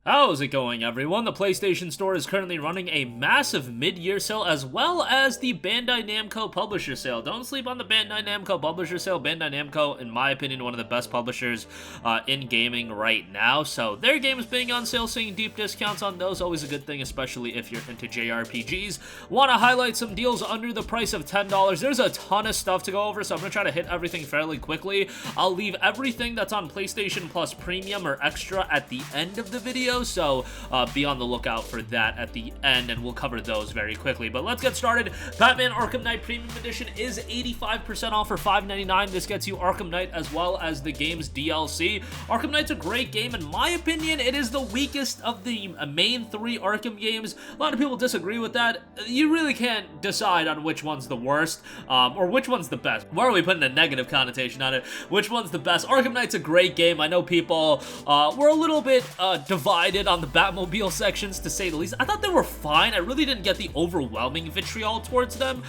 How's it going, everyone? The PlayStation Store is currently running a massive mid-year sale as well as the Bandai Namco Publisher Sale. Don't sleep on the Bandai Namco Publisher Sale. Bandai Namco, in my opinion, one of the best publishers in gaming right now. So their games being on sale, seeing deep discounts on those, always a good thing, especially if you're into JRPGs. Want to highlight some deals under the price of $10. There's a ton of stuff to go over, so I'm going to try to hit everything fairly quickly. I'll leave everything that's on PlayStation Plus Premium or Extra at the end of the video. So be on the lookout for that at the end, and we'll cover those very quickly. But let's get started. Batman Arkham Knight Premium Edition is 85% off for $5.99. This gets you Arkham Knight as well as the game's DLC. Arkham Knight's a great game. In my opinion, it is the weakest of the main three Arkham games. A lot of people disagree with that. You really can't decide on which one's the worst or which one's the best. Why are we putting a negative connotation on it? Which one's the best? Arkham Knight's a great game. I know people were a little bit divided on the Batmobile sections, to say the least. I thought they were fine. I really didn't get the overwhelming vitriol towards them.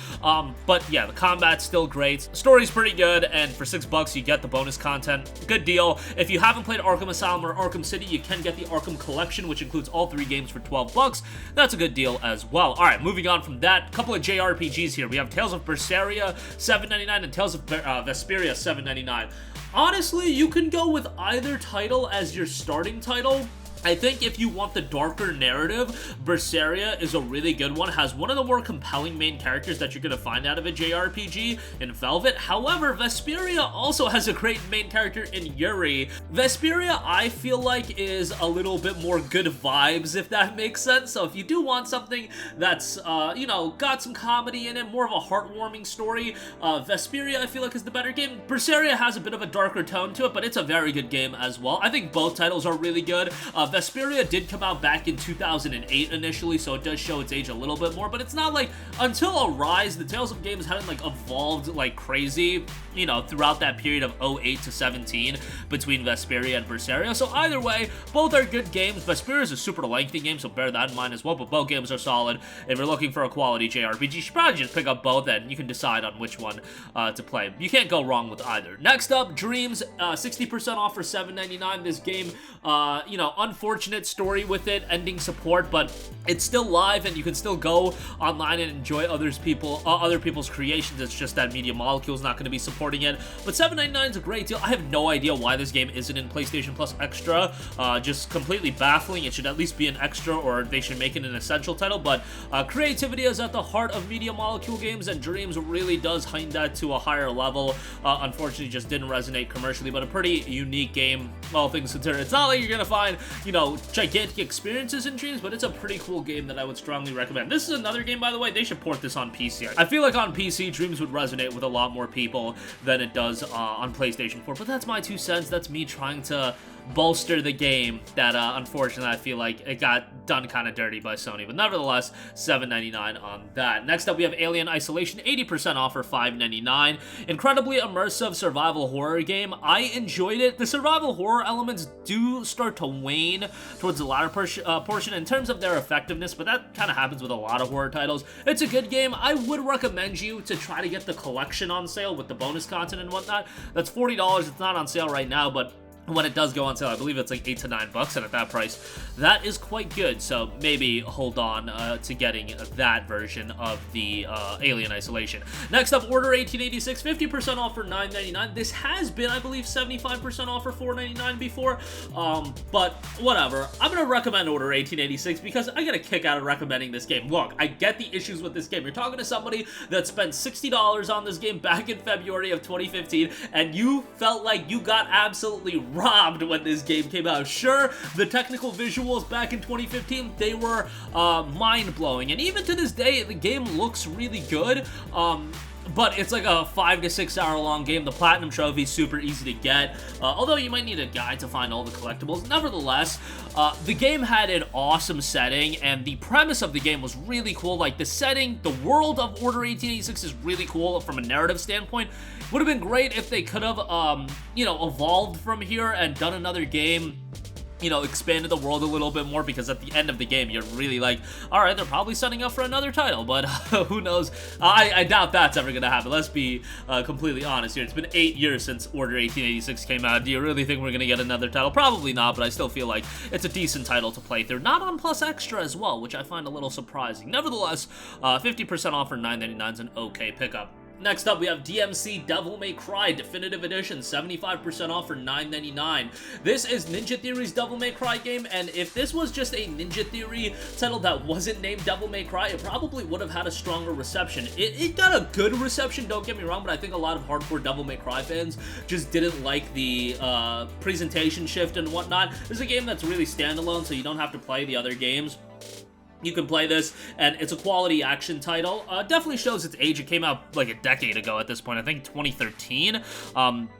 But yeah, the combat's still great. Story's pretty good, and for $6 you get the bonus content. Good deal. If you haven't played Arkham Asylum or Arkham City, you can get the Arkham Collection, which includes all three games for $12. That's a good deal as well. Alright, moving on from that, a couple of JRPGs here. We have Tales of Berseria, $7.99, and Tales of Vesperia, $7.99. Honestly, you can go with either title as your starting title. I think if you want the darker narrative, Berseria is a really good one. Has one of the more compelling main characters that you're going to find out of a JRPG in Velvet. However, Vesperia also has a great main character in Yuri. Vesperia, I feel like, is a little bit more good vibes, if that makes sense. So if you do want something that's, you know, got some comedy in it, more of a heartwarming story, Vesperia, I feel like, is the better game. Berseria has a bit of a darker tone to it, but it's a very good game as well. I think both titles are really good. Vesperia did come out back in 2008 initially, so it does show its age a little bit more, but it's not like, until Arise, the Tales of games hadn't like evolved like crazy, you know, throughout that period of 08 to 17 between Vesperia and Berseria. So either way, both are good games. Vesperia is a super lengthy game, so bear that in mind as well, but both games are solid. If you're looking for a quality JRPG, you should probably just pick up both, and you can decide on which one to play. You can't go wrong with either. Next up, Dreams, 60% off for $7.99. This game, you know, unfortunate story with it, ending support, but it's still live and you can still go online and enjoy other people's creations. It's just that Media Molecule's not going to be supporting it, but $7.99 is a great deal. I have no idea why this game isn't in PlayStation Plus Extra. Just completely baffling. It should at least be an extra, or they should make it an essential title, but creativity is at the heart of Media Molecule games, and Dreams really does heighten that to a higher level. Unfortunately, just didn't resonate commercially, but a pretty unique game, all things considered. It's not like you're gonna find, you know, gigantic experiences in Dreams, but it's a pretty cool game that I would strongly recommend. This is another game, by the way, they should port this on PC. I feel like on PC, Dreams would resonate with a lot more people than it does on PlayStation 4, but that's my 2 cents. That's me trying to bolster the game that unfortunately I feel like it got done kind of dirty by Sony, but nevertheless, $7.99 on that. Next up, we have Alien Isolation, 80% off for $5.99. Incredibly immersive survival horror game. I enjoyed it. The survival horror elements do start to wane towards the latter portion in terms of their effectiveness, but that kind of happens with a lot of horror titles. It's a good game. I would recommend you to try to get the collection on sale with the bonus content and whatnot. That's $40. It's not on sale right now, but when it does go on sale, I believe it's like $8 to $9, and at that price, that is quite good. So maybe hold on to getting that version of the Alien Isolation. Next up, Order 1886, 50% off for $9.99. This has been, I believe, 75% off for $4.99 before, but whatever. I'm going to recommend Order 1886 because I get a kick out of recommending this game. Look, I get the issues with this game. You're talking to somebody that spent $60 on this game back in February of 2015, and you felt like you got absolutely robbed when this game came out. Sure, the technical visuals back in 2015, they were mind-blowing, and even to this day, the game looks really good. But it's like a 5 to 6 hour long game. The Platinum Trophy is super easy to get, although you might need a guide to find all the collectibles. Nevertheless, the game had an awesome setting, and the premise of the game was really cool. Like, the setting, the world of Order 1886 is really cool from a narrative standpoint. Would have been great if they could have, you know, evolved from here and done another game you know, expanded the world a little bit more, because at the end of the game, you're really like, all right, they're probably setting up for another title, but who knows? I doubt that's ever going to happen. Let's be completely honest here. It's been 8 years since Order 1886 came out. Do you really think we're going to get another title? Probably not, but I still feel like it's a decent title to play through. Not on Plus Extra as well, which I find a little surprising. Nevertheless, 50% off for $9.99 is an okay pickup. Next up, we have DmC Devil May Cry Definitive Edition, 75% off for $9.99. This is Ninja Theory's Devil May Cry game, and if this was just a Ninja Theory title that wasn't named Devil May Cry, it probably would have had a stronger reception. It got a good reception, don't get me wrong, but I think a lot of hardcore Devil May Cry fans just didn't like the presentation shift and whatnot. This is a game that's really standalone, so you don't have to play the other games. You can play this, and it's a quality action title. Definitely shows its age. It came out like a decade ago at this point, I think 2013.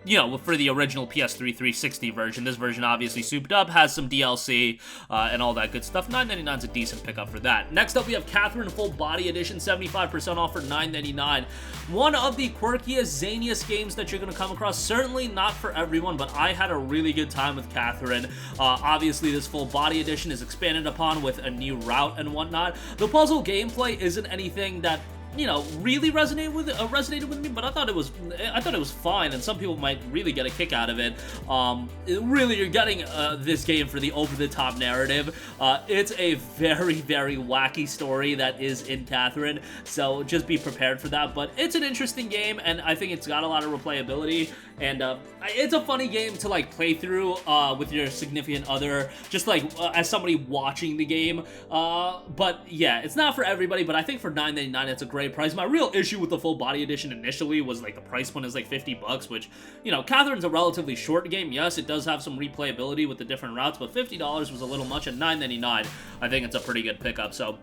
You know, for the original PS3 360 version. This version obviously souped up, has some DLC, and all that good stuff. $9.99 is a decent pickup for that. Next up, we have Catherine Full Body Edition, 75% off for $9.99. One of the quirkiest, zaniest games that you're going to come across. Certainly not for everyone, but I had a really good time with Catherine. Obviously, this Full Body Edition is expanded upon with a new route and whatnot. The puzzle gameplay isn't anything that, you know, really resonated with me, but I thought it was fine, and some people might really get a kick out of it. Really, you're getting this game for the over-the-top narrative. It's a very, very wacky story that is in Catherine, so just be prepared for that. But it's an interesting game, and I think it's got a lot of replayability, and it's a funny game to like play through with your significant other, just like as somebody watching the game. But yeah, it's not for everybody, but I think for $9.99 it's a great price. My real issue with the Full Body Edition initially was like the price point is like $50, which, you know, Catherine's a relatively short game. Yes, it does have some replayability with the different routes, but $50 was a little much. At $9.99, I think it's a pretty good pickup. So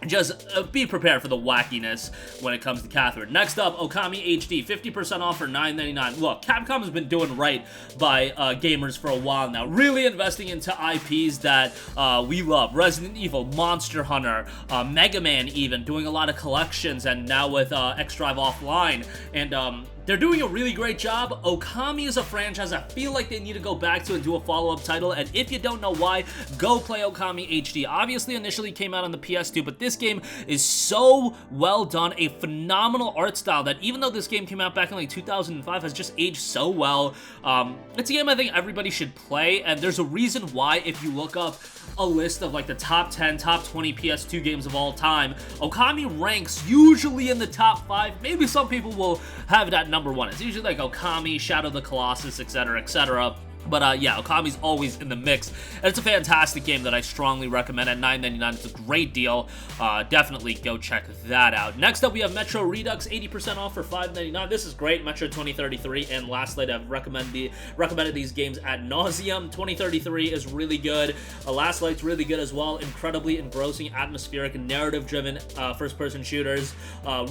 just be prepared for the wackiness when it comes to Catherine. Next up, Okami HD, 50% off for $9.99. Look, Capcom has been doing right by gamers for a while now, really investing into IPs that we love. Resident Evil, Monster Hunter, Mega Man even, doing a lot of collections, and now with X-Drive Offline, and they're doing a really great job. Okami is a franchise I feel like they need to go back to and do a follow-up title, and if you don't know why, go play Okami HD. Obviously, initially came out on the PS2, but this game is so well done, a phenomenal art style that even though this game came out back in like 2005, has just aged so well. It's a game I think everybody should play, and there's a reason why. If you look up a list of like the top 10, top 20 PS2 games of all time, Okami ranks usually in the top 5. Maybe some people will have that number 1. It's usually like Okami, Shadow of the Colossus, etc., etc. But yeah, Okami's always in the mix, and it's a fantastic game that I strongly recommend at $9.99. It's a great deal. Definitely go check that out. Next up, we have Metro Redux, 80% off for $5.99. This is great. Metro 2033 and Last Light have recommended these games ad nauseum. 2033 is really good. Last Light's really good as well. Incredibly engrossing, atmospheric, narrative-driven first-person shooters.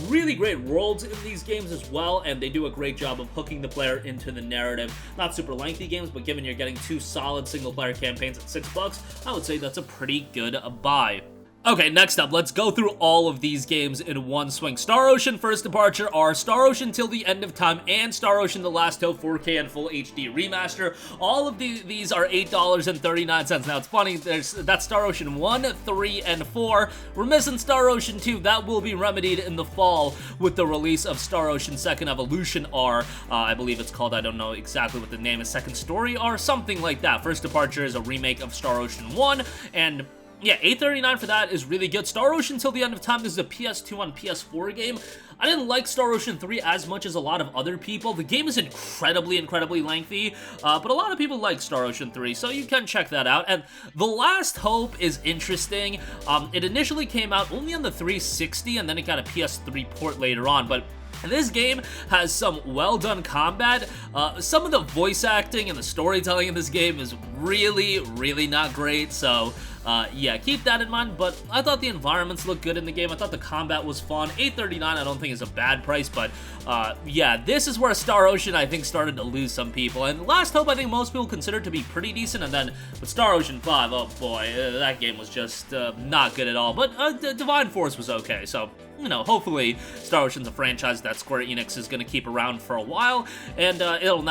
Really great worlds in these games as well, and they do a great job of hooking the player into the narrative. Not super lengthy games, but given you're getting 2 solid single-player campaigns at $6, I would say that's a pretty good buy. Okay, next up, let's go through all of these games in one swing. Star Ocean First Departure are Star Ocean Till the End of Time and Star Ocean The Last Hope 4K and Full HD Remaster. All of these are $8.39. Now, it's funny, that's Star Ocean 1, 3, and 4. We're missing Star Ocean 2. That will be remedied in the fall with the release of Star Ocean Second Evolution R. I believe it's called, I don't know exactly what the name is, Second Story R, something like that. First Departure is a remake of Star Ocean 1, and yeah, $8.39 for that is really good. Star Ocean Till the End of Time, this is a PS2 on PS4 game. I didn't like Star Ocean 3 as much as a lot of other people. The game is incredibly lengthy, but a lot of people like Star Ocean 3, so you can check that out. And The Last Hope is interesting. It initially came out only on the 360, and then it got a PS3 port later on, but this game has some well-done combat. Some of the voice acting and the storytelling in this game is really not great, so yeah, keep that in mind. But I thought the environments looked good in the game. I thought the combat was fun. $8.39 I don't think is a bad price, but yeah, this is where Star Ocean I think started to lose some people. And Last Hope I think most people consider to be pretty decent, and then with Star Ocean 5, oh boy, that game was just not good at all. But Divine Force was okay, so you know, hopefully Star Ocean's a franchise that Square Enix is going to keep around for a while, and it'll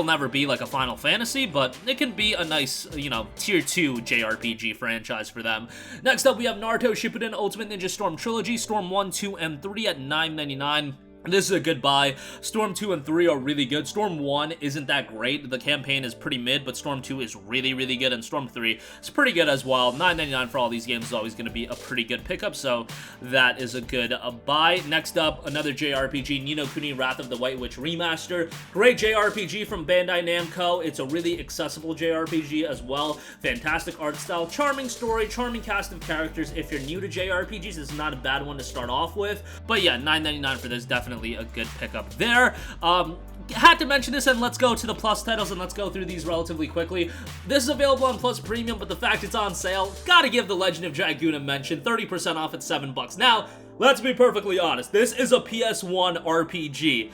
never be like a Final Fantasy, but it can be be a nice, you know, tier 2 JRPG franchise for them. Next up, we have Naruto Shippuden Ultimate Ninja Storm Trilogy, Storm 1, 2, and 3 at $9.99. This is a good buy. Storm 2 and 3 are really good. Storm 1 isn't that great. The campaign is pretty mid, but Storm 2 is really, really good, and Storm 3 is pretty good as well. $9.99 for all these games is always going to be a pretty good pickup, so that is a good buy. Next up, another JRPG, Ni no Kuni Wrath of the White Witch Remaster. Great JRPG from Bandai Namco. It's a really accessible JRPG as well. Fantastic art style, charming story, charming cast of characters. If you're new to JRPGs, it's not a bad one to start off with. But yeah, $9.99 for this, definitely a good pickup there. Had to mention this, and let's go to the Plus titles, and let's go through these relatively quickly. This is available on Plus Premium, but the fact it's on sale, gotta give the Legend of Dragoon a mention. 30% off at $7. Now, let's be perfectly honest, this is a PS1 RPG.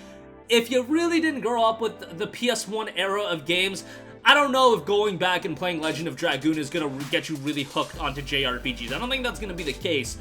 If you really didn't grow up with the PS1 era of games, I don't know if going back and playing Legend of Dragoon is gonna get you really hooked onto JRPGs. I don't think that's gonna be the case.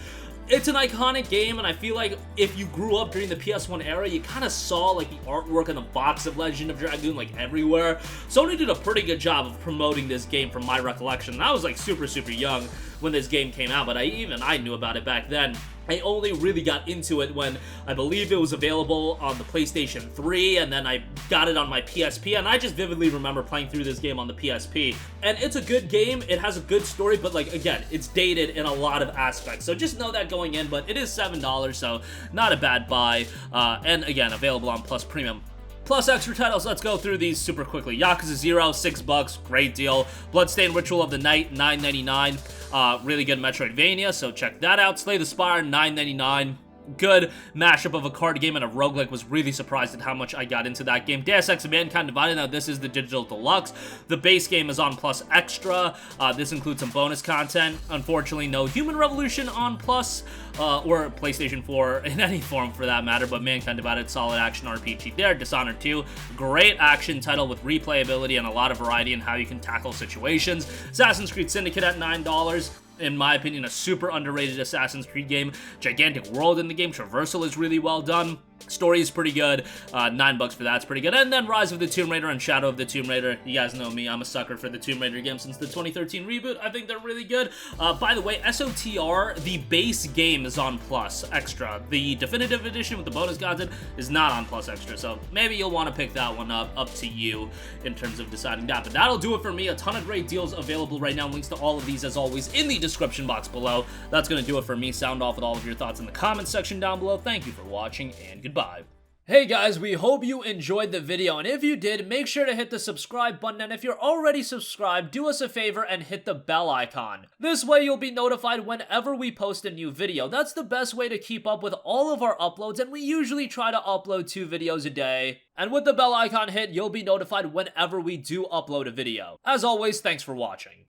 It's an iconic game, and I feel like if you grew up during the PS1 era, you kind of saw like the artwork on the box of Legend of Dragoon like everywhere. Sony did a pretty good job of promoting this game from my recollection, and I was like super young when this game came out, but I knew about it back then. I only really got into it when I believe it was available on the PlayStation 3, and then I got it on my PSP, and I just vividly remember playing through this game on the PSP. And it's a good game, it has a good story, but like, again, it's dated in a lot of aspects, so just know that going in, but it is $7, so not a bad buy, and again, available on Plus Premium. Plus extra titles, let's go through these super quickly. Yakuza 0, $6, great deal. Bloodstained Ritual of the Night, $9.99. Really good Metroidvania, so check that out. Slay the Spire, $9.99. Good mashup of a card game and a roguelike. Was really surprised at how much I got into that game. Deus Ex Mankind Divided. Now this is the digital deluxe. The base game is on Plus Extra. This includes some bonus content. Unfortunately, no Human Revolution on Plus or PlayStation 4 in any form for that matter, but Mankind Divided, solid action RPG there. Dishonored 2, great action title with replayability and a lot of variety in how you can tackle situations. Assassin's Creed Syndicate at $9. In my opinion, a super underrated Assassin's Creed game. Gigantic world in the game. Traversal is really well done. Story is pretty good. $9 for that's pretty good. And then Rise of the Tomb Raider and Shadow of the Tomb Raider. You guys know me. I'm a sucker for the Tomb Raider games since the 2013 reboot. I think they're really good. By the way, SOTR, the base game is on Plus Extra. The definitive edition with the bonus content is not on Plus Extra. So maybe you'll want to pick that one up. Up to you in terms of deciding that. But that'll do it for me. A ton of great deals available right now. Links to all of these, as always, in the description box below. That's going to do it for me. Sound off with all of your thoughts in the comments section down below. Thank you for watching, and goodbye. Hey guys, we hope you enjoyed the video, and if you did, make sure to hit the subscribe button, and if you're already subscribed, do us a favor and hit the bell icon. This way you'll be notified whenever we post a new video. That's the best way to keep up with all of our uploads, and we usually try to upload 2 videos a day. And with the bell icon hit, you'll be notified whenever we do upload a video. As always, thanks for watching.